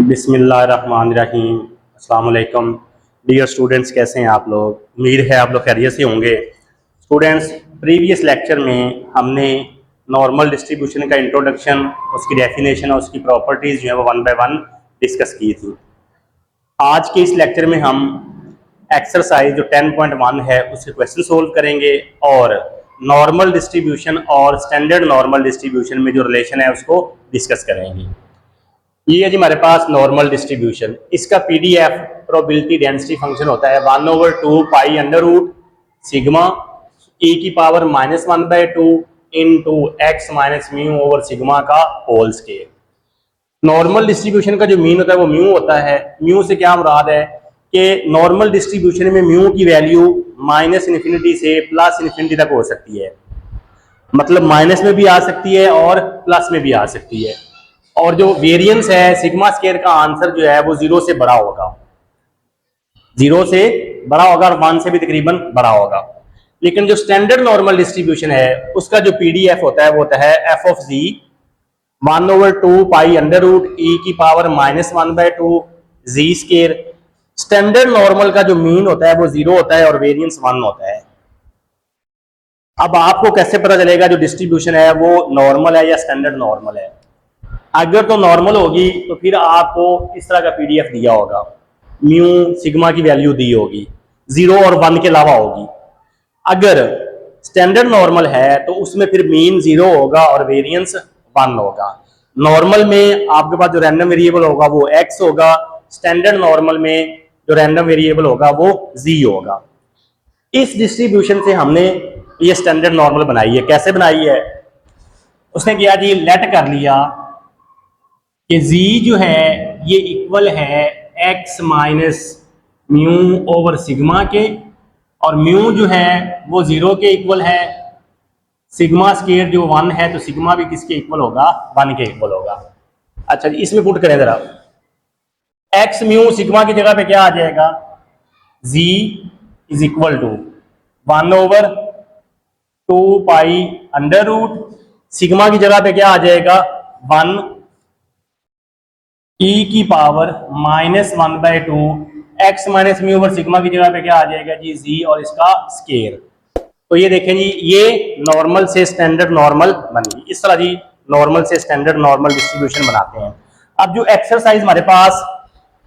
बिस्मिल्लाहिर्रहमानिर्रहीम। अस्सलाम वालेकुम डियर स्टूडेंट्स, कैसे हैं आप लोग? उम्मीद है आप लोग खैरियत से होंगे। स्टूडेंट्स, प्रीवियस लेक्चर में हमने नॉर्मल डिस्ट्रीब्यूशन का इंट्रोडक्शन, उसकी डेफिनेशन और उसकी प्रॉपर्टीज़ जो है वो वन बाय वन डिस्कस की थी। आज के इस लेक्चर में हम एक्सरसाइज जो 10.1 है उसके क्वेश्चन सोल्व करेंगे और नॉर्मल डिस्ट्रीब्यूशन और स्टैंडर्ड नॉर्मल डिस्ट्रीब्यूशन में जो रिलेशन है उसको डिस्कस करेंगे। ये है जी हमारे पास नॉर्मल डिस्ट्रीब्यूशन। इसका पीडीएफ प्रोबेबिलिटी डेंसिटी फंक्शन होता है 1/2 pi under root sigma e की power -1/2 into x minus mu over sigma का होल स्केयर। नॉर्मल डिस्ट्रीब्यूशन का जो मीन होता है वो म्यू होता है। म्यू से क्या मुराद है कि नॉर्मल डिस्ट्रीब्यूशन में म्यू की वैल्यू -इन्फिनिटी से +इन्फिनिटी तक हो सकती है। मतलब माइनस में भी आ सकती है और प्लस में भी आ सकती है। और जो वेरिएंस है सिग्मा स्केयर का आंसर जो है वो 0 से बड़ा होगा, 0 से बड़ा होगा और 1 से भी तकरीबन बड़ा होगा। लेकिन जो स्टैंडर्ड नॉर्मल डिस्ट्रीब्यूशन है उसका जो पीडीएफ होता है वो होता है F of G 1/2 pi under root E की power -1/2 G square. Standard normal का जो मीन होता है वो 0 होता है और वेरिएंस 1 होता है। अब आपको कैसे पता चलेगा जो डिस्ट्रीब्यूशन है वो नॉर्मल है या स्टैंडर्ड नॉर्मल है? अगर तो नॉर्मल होगी तो फिर आपको इस तरह का पीडीएफ दिया होगा, म्यू सिग्मा की वैल्यू दी होगी, 0 और 1 के अलावा होगी। अगर स्टैंडर्ड नॉर्मल है तो उसमें फिर मीन 0 होगा और वेरिएंस 1 होगा। नॉर्मल में आपके पास जो रैंडम वेरिएबल होगा वो x होगा, स्टैंडर्ड नॉर्मल में जो रैंडम वेरिएबल होगा वो z होगा। इस डिस्ट्रीब्यूशन से हमने ये स्टैंडर्ड नॉर्मल बनाई है। कैसे बनाई है? उसने किया जी, लेट कर लिया कि z जो है ये इक्वल है x minus mu over sigma के, और म्यू जो है वो 0 के इक्वल है। सिग्मा स्केयर जो 1 है तो सिग्मा भी किसके इक्वल होगा? 1 के इक्वल होगा। अच्छा जी, इसमें पुट करें जरा, x म्यू सिग्मा की जगह पे क्या आ जाएगा? z is equal to 1/2 pi under root, sigma की जगह पे क्या आ जाएगा? 1 e की power -1/2 x minus mu over sigma की जगह पे क्या आ जाएगा जी? z और इसका स्केयर। तो ये देखें जी, ये नॉर्मल से स्टैंडर्ड नॉर्मल बनी। इस तरह जी नॉर्मल से स्टैंडर्ड नॉर्मल डिस्ट्रीब्यूशन बनाते हैं। अब जो एक्सरसाइज हमारे पास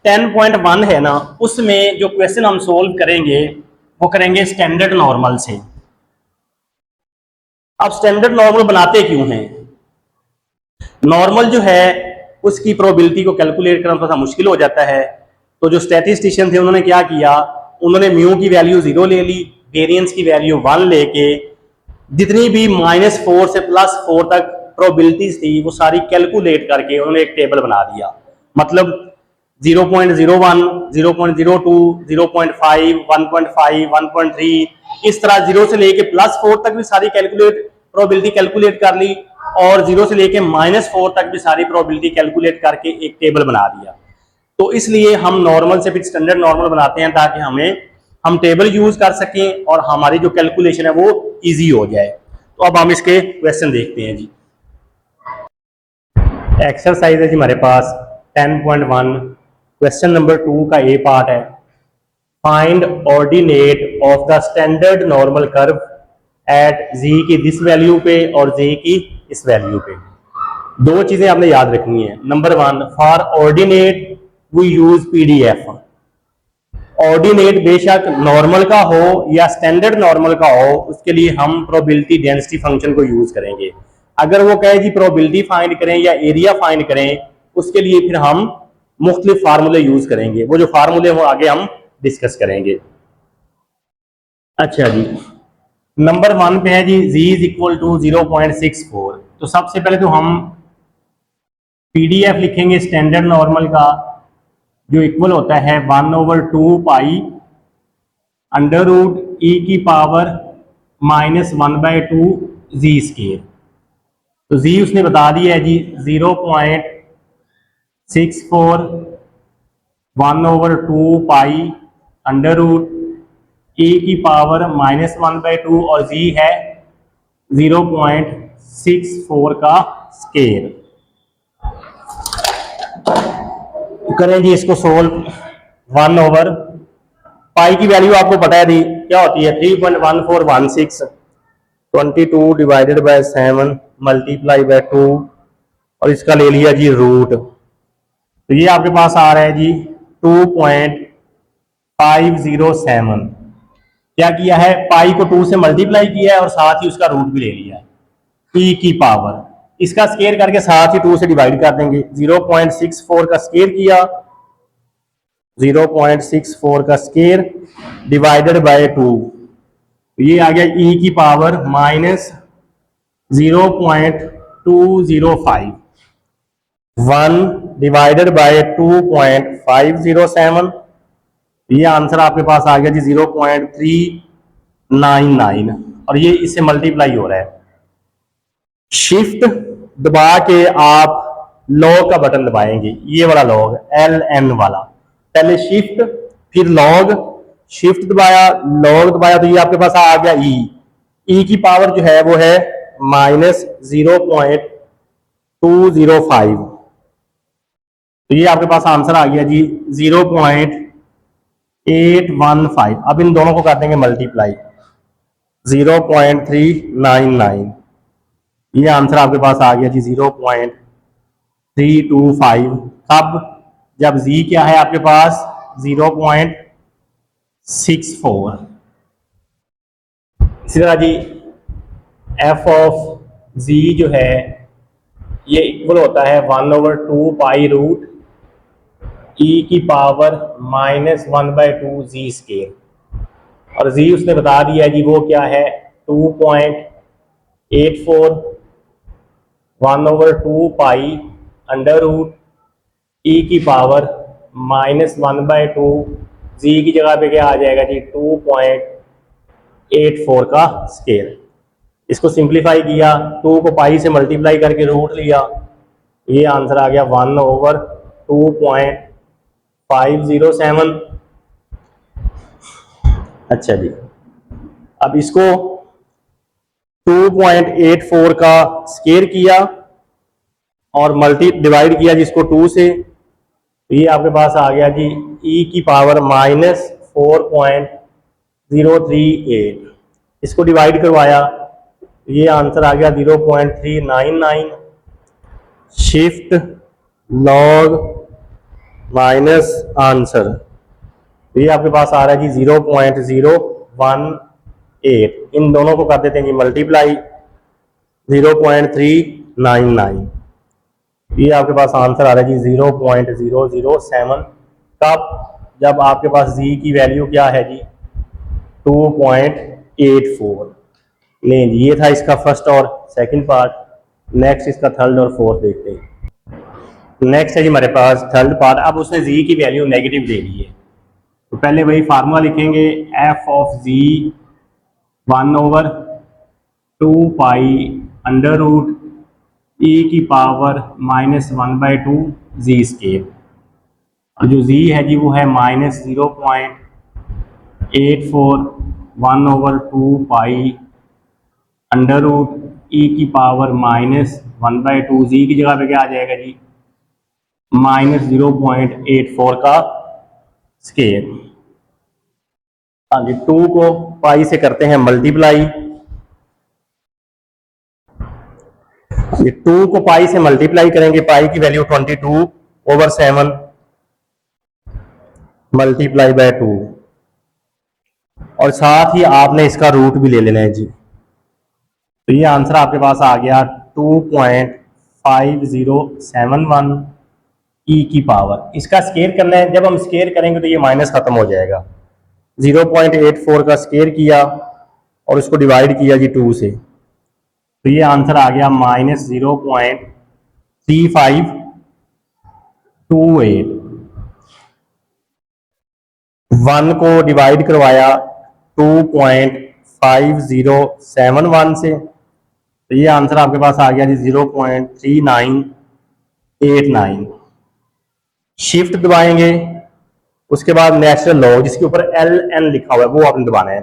10.1 है ना, उसमें जो क्वेश्चन हम सोल्व करेंगे वो करेंगे स्टैंडर्ड नॉर्मल से। अब स्टैंडर्ड नॉर्मल बनाते क्यों हैं? नॉर्मल जो है उसकी प्रोबेबिलिटी को कैलकुलेट करना थोड़ा मुश्किल हो जाता है। तो जो स्टैटिस्टिशियन थे उन्होंने क्या किया, उन्होंने म्यू की वैल्यू 0 ले ली, वेरिएंस की वैल्यू 1 लेके जितनी भी -4 से +4 तक प्रोबेबिलिटीज थी वो सारी कैलकुलेट करके उन्होंने एक टेबल बना दिया। मतलब 0.01, 0.02, 0.5, 1.5, 1.3, इस तरह 0 से लेके +4 तक भी सारी प्रोबेबिलिटी कैलकुलेट कर ली, और 0 से लेके -4 तक भी सारी प्रोबेबिलिटी कैलकुलेट करके एक टेबल बना दिया। तो इसलिए हम नॉर्मल से फिर स्टैंडर्ड नॉर्मल बनाते हैं ताकि हम टेबल यूज कर सकें और हमारी जो कैलकुलेशन है वो इजी हो जाए। तो अब हम इसके क्वेश्चन देखते हैं जी। एक्सरसाइज है जी हमारे पास 10.1, क्वेश्चन नंबर 2 का ए पार्ट है। Find ordinate of the standard normal curve at z की दिस वैल्यू पे और z की इस वैल्यू पे। दो चीजें आपने याद रखनी है। Number 1, for ordinate we use PDF. Ordinate बेशक नॉर्मल का हो या स्टैंडर्ड नॉर्मल का हो, उसके लिए हम प्रोबेबिलिटी डेंसिटी फंक्शन को यूज करेंगे। अगर वो कहे जी प्रोबेबिलिटी फाइंड करें या एरिया फाइंड करें, उसके लिए फिर हम मुख्तलिफ फार्मूले यूज करेंगे। वो जो फार्मूले वो आगे हम डिस्कस करेंगे। अच्छा जी, नंबर 1 पे है जी z इज इक्वल टू 0.64। तो सबसे पहले तो हम पीडीएफ लिखेंगे स्टैंडर्ड नॉर्मल का, जो इक्वल होता है 1/2 पाई अंडर रूट ई की पावर -1/2 जी स्केयर। तो जी उसने बता दिया है जी 0.64, 1/2 पाई अंडर रूट e की पावर -1/2 और z है 0.64 का स्केयर। करें जी इसको सोल्व। 1/, पाई की वैल्यू आपको पता है जी क्या होती है 3.1416, 22 डिवाइडेड बाय 7 मल्टीप्लाई बाय 2 और इसका ले लिया जी रूट। तो ये आपके पास आ रहा है जी 2.507। क्या किया है, पाई को 2 से मल्टीप्लाई किया है और साथ ही उसका रूट भी ले लिया है, e की पावर। इसका स्केयर करके साथ ही 2 से डिवाइड कर देंगे। 0.64 का स्केयर किया, 0.64 का स्केयर डिवाइडेड बाय 2, ये आ गया e की पावर -0.205। 1 डिवाइडेड बाय 2.507, ये आंसर आपके पास आ गया जी 0.399 और ये इससे मल्टीप्लाई हो रहा है। शिफ्ट दबा के आप लॉग का बटन दबाएंगे, ये वाला लॉग LN वाला, पहले शिफ्ट फिर लॉग, शिफ्ट दबाया लॉग दबाया तो ये आपके पास आ गया ई की पावर जो है वो है -0.205। तो ये आपके पास आंसर आ गया जी 0.815। अब इन दोनों को कर देंगे मल्टीप्लाई, 0.399, ये आंसर आपके पास आ गया जी 0.325। अब जब z क्या है आपके पास 0.64। इसी तरह जी f ऑफ z जो है ये इक्वल होता है 1/2 पाई रूट e की पावर -1/2 z स्केयर, और z उसने बता दिया जी वो क्या है 2.84 1/2 पाई अंडर रूट e की पावर -1/2, z की जगह पे क्या आ जाएगा जी 2.84 का स्केयर। इसको सिंप्लीफाई किया, 2 को पाई से मल्टीप्लाई करके रूट लिया, ये आंसर आ गया 1/2.507। अच्छा जी, अब इसको 2.84 का स्केयर किया और मल्टी डिवाइड किया जिसको 2 से, ये आपके पास आ गया जी e की पावर -4.038। इसको डिवाइड करवाया, ये आंसर आ गया 0.399। शिफ्ट लॉग माइनस आंसर, ये आपके पास आ रहा है जी 0.018। इन दोनों को कर देते हैं जी मल्टीप्लाई, 0.399, ये आपके पास आंसर आ रहा है जी 0.007। कब, जब आपके पास z की वैल्यू क्या है जी 2.84। नहीं जी, ये था इसका फर्स्ट और सेकंड पार्ट। नेक्स्ट इसका थर्ड और फोर्थ देखते हैं। नेक्स्ट है जी हमारे पास थर्ड पार्ट। अब उसने z की वैल्यू नेगेटिव दे दी है, तो पहले वही फार्मूला लिखेंगे, f of z 1/2 pi under root e की पावर -1/2 z स्केयर, और जो z है जी वो है -0.84 1/2 पाई अंडर रूट e की पावर -1/2, z की जगह पे क्या आ जाएगा जी -0.84 का स्केयर। हाँ जी, 2 को पाई से करते हैं मल्टीप्लाई, ये 2 को पाई से मल्टीप्लाई करेंगे, पाई की वैल्यू 22/7 मल्टीप्लाई बाय 2, और साथ ही आपने इसका रूट भी ले लेना है जी। तो ये आंसर आपके पास आ गया 2.5071 ई की पावर। इसका स्केयर करना है, जब हम स्केयर करेंगे तो ये माइनस खत्म हो जाएगा। 0.84 का स्केयर किया और उसको डिवाइड किया जी 2 से, तो ये आंसर आ गया -0.3528। 1 को डिवाइड करवाया 2.5071 से, तो ये आंसर आपके पास आ गया जी 0.3989। शिफ्ट दबाएंगे, उसके बाद नेचुरल लॉग जिसके ऊपर LN लिखा हुआ है वो आपने दबाना है,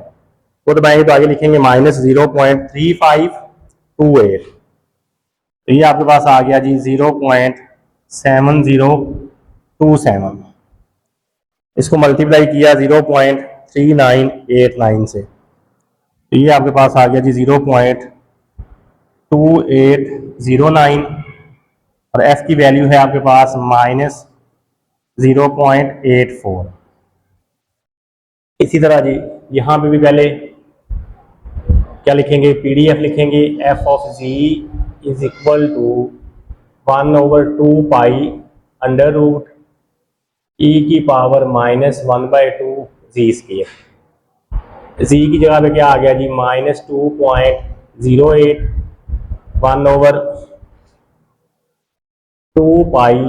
वो दबाएंगे तो आगे लिखेंगे -0.3528। तो ये आपके पास आ गया जी 0.70 0.27। इसको मल्टीप्लाई किया 0.3989 से, तो ये आपके पास आ गया जी 0.2809, और एफ की वैल्यू है आपके पास -0.84। इसी तरह जी यहाँ पे भी पहले क्या लिखेंगे, पीडीएफ लिखेंगे, F of G is equal to 1/2 pi under root E की पावर -1/2 जी स्क्वायर। जी की जगह पे क्या आ गया जी -2.08 1/2 पाई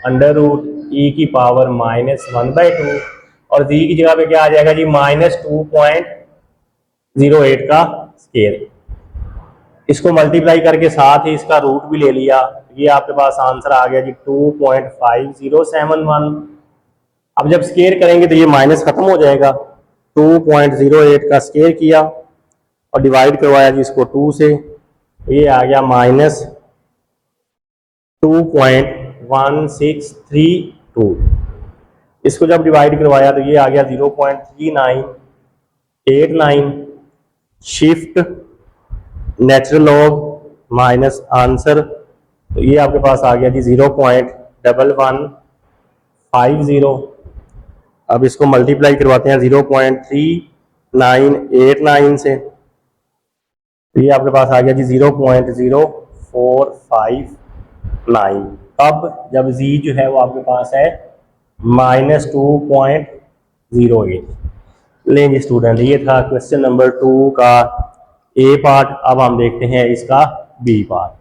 अंडर रूट ई की पावर -1/2, और जी की जगह पे क्या आ जाएगा जी -2.08 का स्केयर। इसको मल्टीप्लाई करके साथ ही इसका रूट भी ले लिया, ये आपके पास आंसर आ गया जी 2.5071। अब जब स्केयर करेंगे तो ये माइनस खत्म हो जाएगा, 2.08 का स्केयर किया और डिवाइड करवाया जी इसको 2 से, तो ये आ गया -2.1632। इसको जब डिवाइड करवाया तो ये आ गया 0.3989, shift natural log minus answer, तो ये आपके पास आ गया जी 0.1150। अब इसको मल्टीप्लाई करवाते हैं 0.3989 से, तो ये आपके पास आ गया जी 0.0459। अब जब z जो है वो आपके पास है -2.08। लेंगे स्टूडेंट, ये था क्वेश्चन नंबर 2 का ए पार्ट। अब हम देखते हैं इसका बी पार्ट।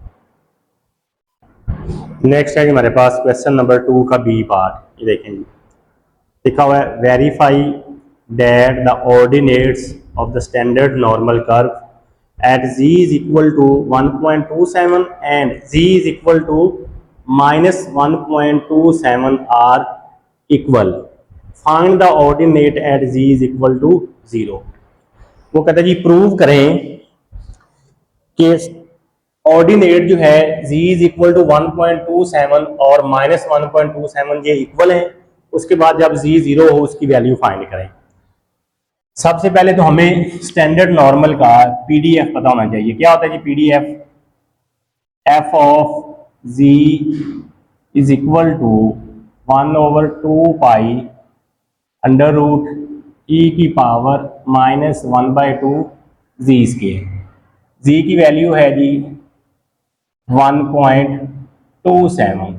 नेक्स्ट है हमारे पास क्वेश्चन नंबर 2 का बी पार्ट। ये देखें जी, लिखा हुआ है verify that the ordinates of the standard normal curve at z is equal to 1.27 and z is equal to -1.27 are equal. Find the ordinate at z is equal to 0. वो कहता है जी prove करें कि ऑर्डिनेट जो है z is equal to 1.27 और -1.27 ये equal है। उसके बाद जब z 0 हो उसकी वैल्यू फाइंड करें। सबसे पहले तो हमें स्टैंडर्ड नॉर्मल का पीडीएफ पता होना चाहिए। क्या होता है जी PDF, F of G is equal to 1/2 pi under root E की पावर -1/2 जी स्क्वायर। जी की वैल्यू है जी 1.27,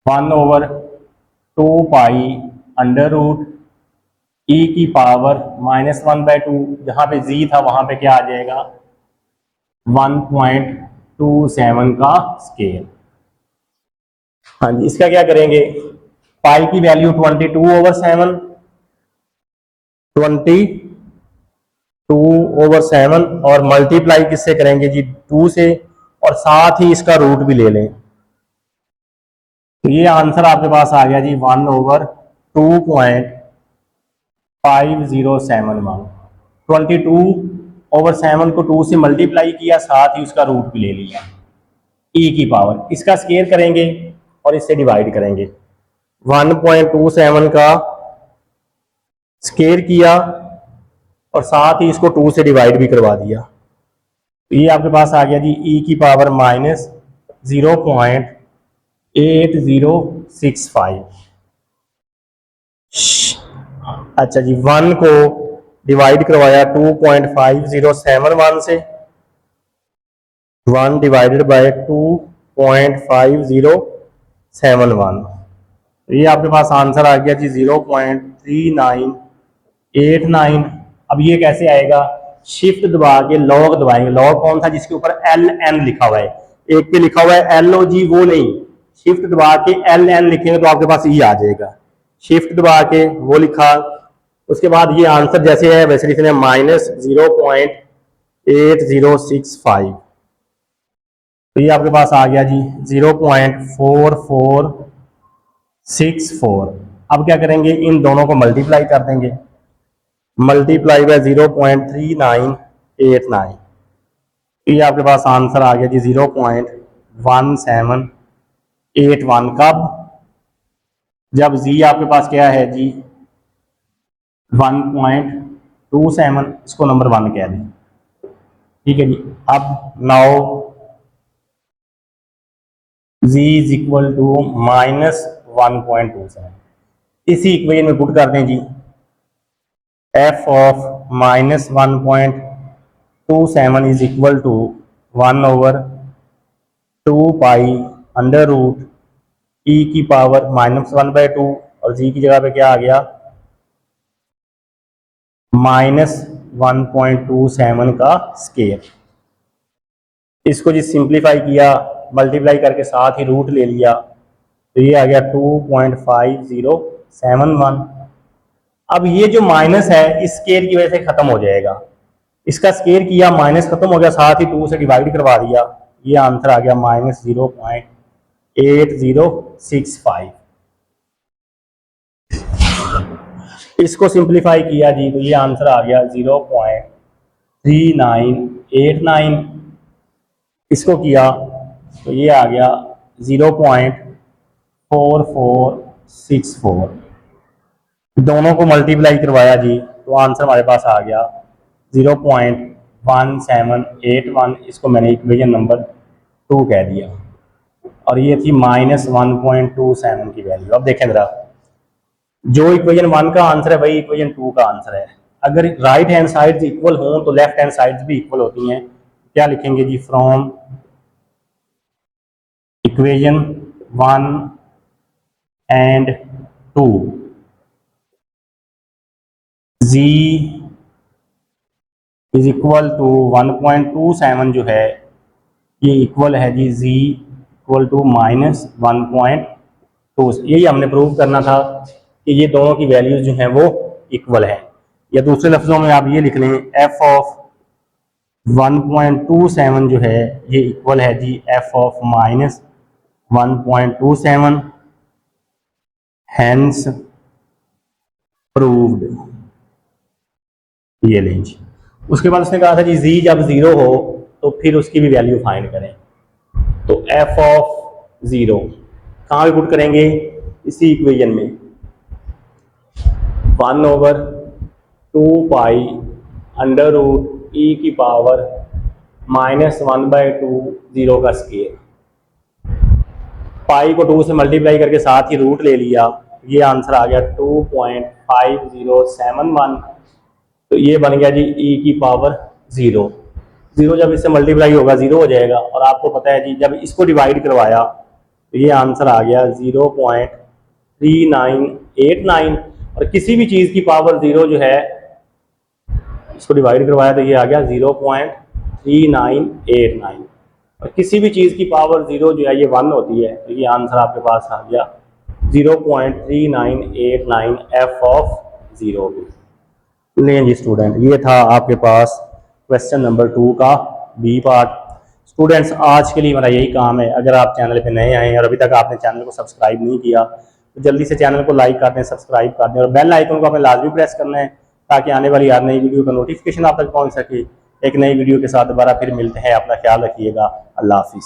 1/2 पाई अंडर रूट ई की पावर -1/2, जहां पे जी था वहां पे क्या आ जाएगा 1.27 का स्केयर। हाँ जी, इसका क्या करेंगे, पाई की वैल्यू 22/7, 22/7 और मल्टीप्लाई किससे करेंगे जी 2 से, और साथ ही इसका रूट भी ले लें। तो ये आंसर आपके पास आ गया जी 1/2.5071। 22/7 को 2 से मल्टीप्लाई किया, साथ ही उसका रूट भी ले लिया ई की पावर। इसका स्केयर करेंगे और इससे डिवाइड करेंगे। 1.27 का स्केयर किया और साथ ही इसको 2 से डिवाइड भी करवा दिया, तो ये आपके पास आ गया जी ई की पावर -0.8065। अच्छा जी, 1 को डिवाइड करवाया 2.5071 से, 1 डिवाइडेड बाय 2.5071, ये आपके पास आंसर आ गया जी 0.3989। अब ये कैसे आएगा, शिफ्ट दबा के लॉग दबाएंगे। लॉग कौन सा, जिसके ऊपर LN लिखा हुआ है, एक पे लिखा हुआ है LOG, वो नहीं, शिफ्ट दबा के LN लिखेंगे तो आपके पास ये आ जाएगा। शिफ्ट दबा के वो लिखा, उसके बाद ये आंसर जैसे है वैसे लिखने -0.8065, तो ये आपके पास आ गया जी 0.4464। अब क्या करेंगे, इन दोनों को मल्टीप्लाई कर देंगे, मल्टीप्लाई बाय 0.3989, ये आपके पास आंसर आ गया जी 0.1781। कब, जब जी आपके पास क्या है जी 1.27, इसको नंबर 1 कह दें, ठीक है जी। अब now z is equal to -1.27, इसी इक्वेशन में पुट कर दें जी, f of -1.27 is equal to 1/2 pi under root e की पावर -1/2, और g की जगह पे क्या आ गया -1.27 का स्केयर। इसको जी सिंप्लीफाई किया, मल्टीप्लाई करके साथ ही रूट ले लिया, तो ये आ गया 2.5071। अब ये जो माइनस है इस स्केयर की वजह से खत्म हो जाएगा, इसका स्केयर किया, माइनस खत्म हो गया, साथ ही 2 से डिवाइड करवा दिया, ये आंसर आ गया -0.8065। इसको सिंप्लीफाई किया जी, तो ये आंसर आ गया 0.3989। इसको किया तो ये आ गया 0.4464। दोनों को मल्टीप्लाई करवाया जी, तो आंसर हमारे पास आ गया 0.1781। इसको मैंने इक्वेशन नंबर 2 कह दिया, और ये थी -1.27 की वैल्यू। अब देखें जरा, जो इक्वेशन 1 का आंसर है वही इक्वेशन 2 का आंसर है। अगर राइट हैंड साइड्स इक्वल हों तो लेफ्ट हैंड साइड्स भी इक्वल होती हैं। क्या लिखेंगे जी, from equation 1 and 2 z is equal to 1.27 जो है ये इक्वल है जी z इक्वल टू -1.2। यही हमने प्रूव करना था कि ये दोनों की वैल्यूज जो हैं वो इक्वल है। या दूसरे लफ्जों में आप ये लिख लें, f ऑफ 1.27 जो है ये इक्वल है जी f ऑफ -1.27, हैंस प्रूव्ड। ये लें जी। उसके बाद उसने कहा था जी z जब 0 हो तो फिर उसकी भी वैल्यू फाइंड करें। तो f ऑफ 0 कहाँ पे पुट करेंगे, इसी इक्वेशन में 1/2 पाई अंडर रूट e की पावर -1/2 0 का स्केयर। पाई को 2 से मल्टीप्लाई करके साथ ही रूट ले लिया, ये आंसर आ गया 2.5071। तो ये बन गया जी e की पावर 0। 0 जब इससे मल्टीप्लाई होगा 0 हो जाएगा, और आपको पता है जी जब इसको डिवाइड करवाया तो ये आंसर आ गया 0.3989। और किसी भी चीज़ की पावर 0 जो है इसको डिवाइड करवाया तो ये आ गया 0.3989। और किसी भी चीज़ की पावर 0 जो है ये 1 होती है, तो ये आंसर आपके पास आ गया 0.3989 f ऑफ 0। लें जी स्टूडेंट, ये था आपके पास क्वेश्चन नंबर 2 का बी पार्ट। स्टूडेंट्स आज के लिए मेरा यही काम है। अगर आप चैनल पे नए आए हैं और अभी तक आपने चैनल को सब्सक्राइब नहीं किया तो जल्दी से चैनल को लाइक कर दें, सब्सक्राइब कर दें, और बेल आइकन को आपने लाजमी प्रेस करना है ताकि आने वाली हर नई वीडियो का नोटिफिकेशन आप तक पहुँच सके। एक नई वीडियो के साथ दोबारा फिर मिलते हैं। अपना ख्याल रखिएगा। अल्लाह हाफिज़।